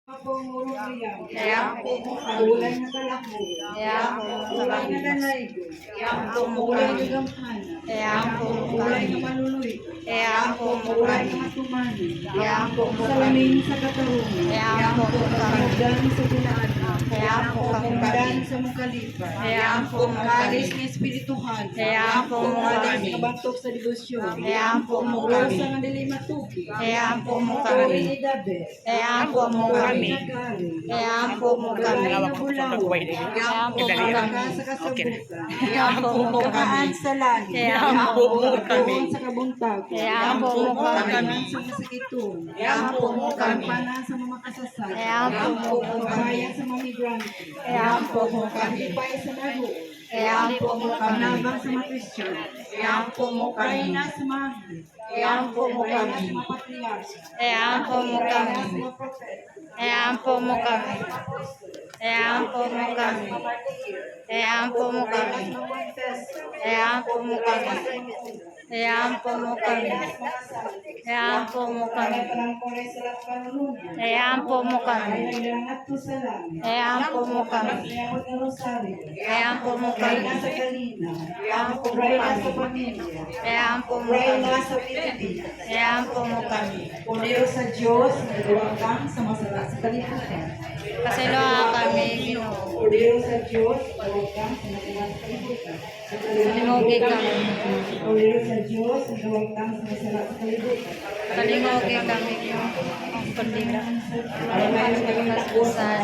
Kaya Ulay na talakbo. Ulay na lalaygo. Ulay na gampana. Ulay na maluluy. Ulay na matumani. Salamin sa katarungan. Pagdan sa binaan. Pagdan sa mukalipa. Alis ng espirituhan. Alis ng kabantok sa debosyon. Ulo sa nandili matuki. Ulo ni Dabe. kami. Kaya po mo kami. Kaya sa langit. Kaya po mo kami. Sa kabuntag. Kaya po mo kami. Sa masakitun. Kaya po mo kami. Kampanan sa mga makasasal. Kaya po mo kami. Kabayan sa mga migrante. Kaya po mo kami. Kalipay sa lago. Kaya po mo kami. Panabang sa mga Christian. Kaya po mo kami. Kaya sa mga Kaya po mo kami. sa mga patriarsa. Kaya po mo kami. Sa mga propeta. Kaya po mo kami. Kaya po mo kami. Kaya po mo kami. Kaya po mo kami. Kaya po mo kami. Kaya po mo kami. Kaya po mo kami. Kaya po mo kami. Kaya po mo kami. Kaya po mo kami. Kaya po mo kami. Kaya po mo kami. Puliro sa Diyos, nagawa kang sa masarap sa kalibutan. Kasalawa kami, Ginoo. Puliro sa Diyos, nagawa kang sa masarap sa kalibutan. Kalingogi kami. Puliro sa Diyos, nagawa kang sa masarap sa kalibutan. Kalingogi kami, Ginoo. Ang pandila. Ang kaspusan.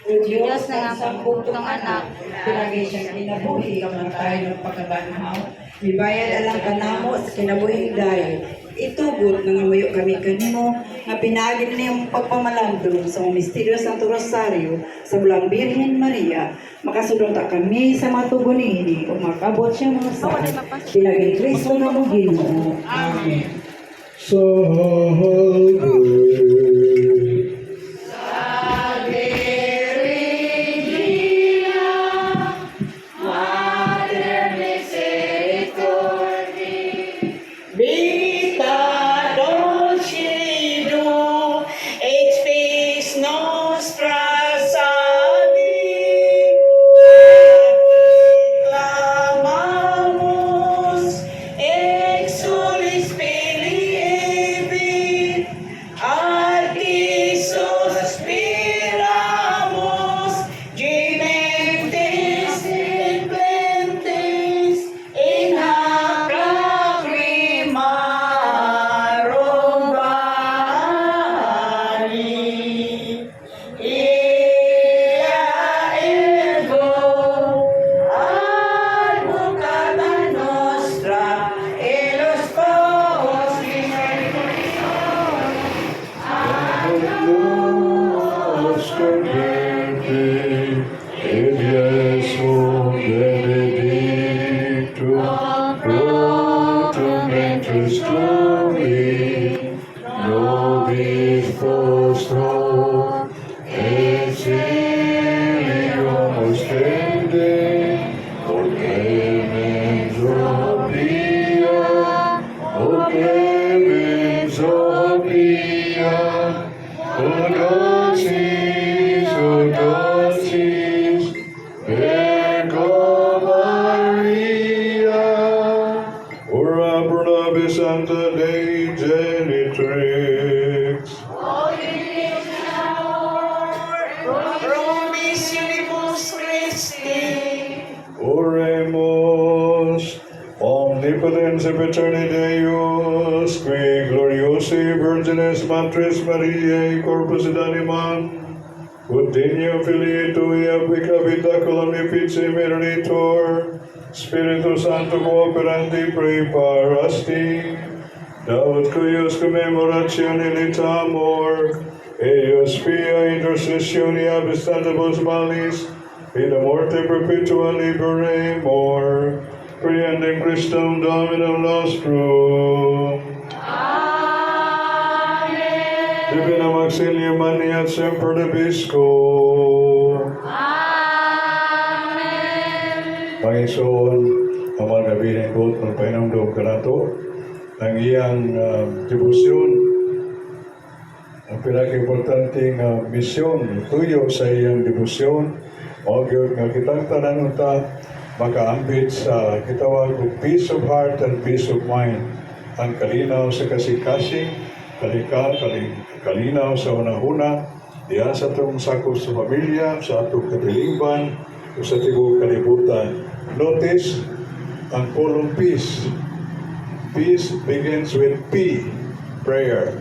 O Diyos na nga pagputong anak. Pinagay siyang kinabuhi, kamantay ng pagkabanhaw. Mibayad alang kanamo sa kinabuhi dayo. Itugot nga ngamuyo kami kanimo nga pinagin niyong pagpamalandong sa mga misteryo sa Santo Rosario sa bulang Birhen Maria. Makasulong ta kami sa mga tugon niini o makabot siya mga sa pinagay Kristo nga mo Ginoo. Amen. So Santa Dei Genitrix. Oremus, omnipotens eternity Deus, qui gloriosi virgines matris Mariae corpus et animam, ut dignum filii tui applicabita columnifici meronitor, Spiritus Sancto cooperandi preparasti, Daud cuius commemoratione litamur, eius pia intercessioni abstantibus malis, Ida morte perpetua liberemur, Creandum Christum Dominum nostrum. Amen. Divina Auxilium Maniat Semper Nabisco. Amen. Panginoon, ang mga gabi ng God, magpainamdog ka na to, ang iyang debosyon ang pinaka-importante nga misyon tuyo sa iyang debosyon o gyud nga kitang tanan unta makaambit sa gitawag og peace of heart and peace of mind. Ang kalinaw sa kasikasing, kalinaw sa unahuna, diya sa atong sakop sa pamilya, sa atong katilingban, o sa tibuok kalibutan. Notice ang pulong peace. Peace begins with P, prayer.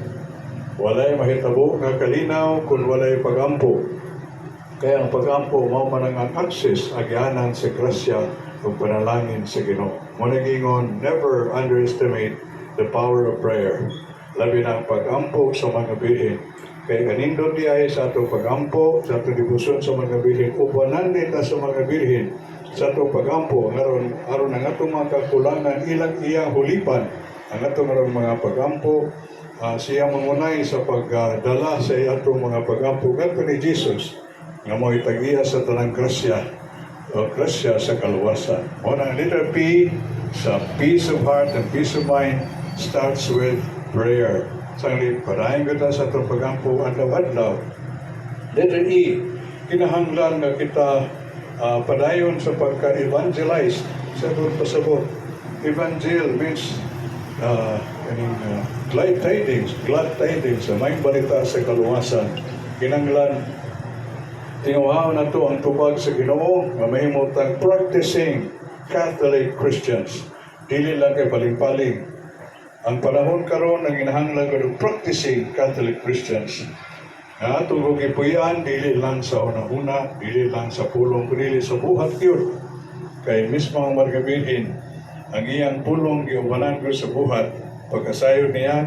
Walay mahitabo nga kalinaw kung walay pagampo. Kaya ang pagampo mao man ang access agyanan sa grasya ug panalangin sa Ginoo. Mo nagingon, never underestimate the power of prayer. Labi na ang pagampo sa mga bihin. Kaya kanindot di ay sa atong pagampo, sa atong debosyon sa mga bihin, upanan nita sa mga bihin, sa atong pagampo, aron ang atong mga kakulangan, ilang iyang hulipan, ang atong mga pagampo, siya mangunay sa pagdala sa atong mga pagampo, ganito ni Jesus, nga mo itagiya sa tanang grasya, o grasya sa kaluwasan. O ang letter P, sa peace of heart and peace of mind, starts with prayer. Sanglit, parahin kita sa itong pagampo adlaw-adlaw. Letter E, kinahanglan nga kita padayon sa pagka-evangelize sa itong pasabot. Evangel means glad tidings, may balita sa kaluwasan. Kinahanglan, tinguhaw na ito ang tubag sa Ginoo nga mahimutang practicing Catholic Christians. Dili lang kay paling-paling. Ang panahon karon ang inahanglan ng practicing Catholic Christians. Nga atong gipuy-an dili lang sa una-una, dili lang sa pulong, dili sa buhat yun. Kay mismo ang margabinin, ang iyang pulong giubanan ko sa buhat. Pagkasayo niya,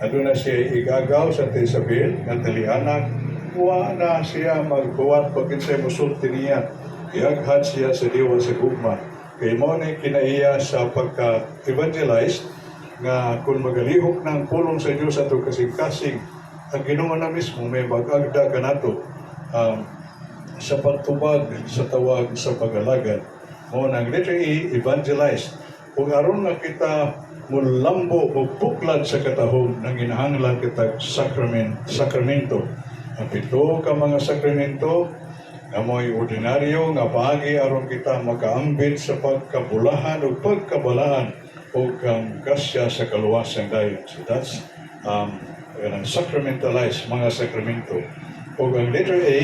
aduna siya igagaw sa Isabel, ng talianak, wa na siya magbuhat pagkinsay musulti niya. Iaghan siya sa diwa sa gugma. Kay mo na kinaiya sa pagka-evangelize, nga kung magalihok ng pulong sa Diyos ato kasing-kasing, ang Ginoo na mismo may mag-agda ka nato sa pagtubag sa tawag sa pag-alagad. O nang letter E, evangelize. Kung aron na kita mulambo o puklad sa katahog ng inahanglan kita sakramento. Ang pito ka mga sakramento, amoy ordinaryo nga paagi aron kita makaambit sa pagkabulahan o pagkabalaan o kang grasya sa kaluwasan dayon. So that's sacramentalized mga sakramento. O ang letter A,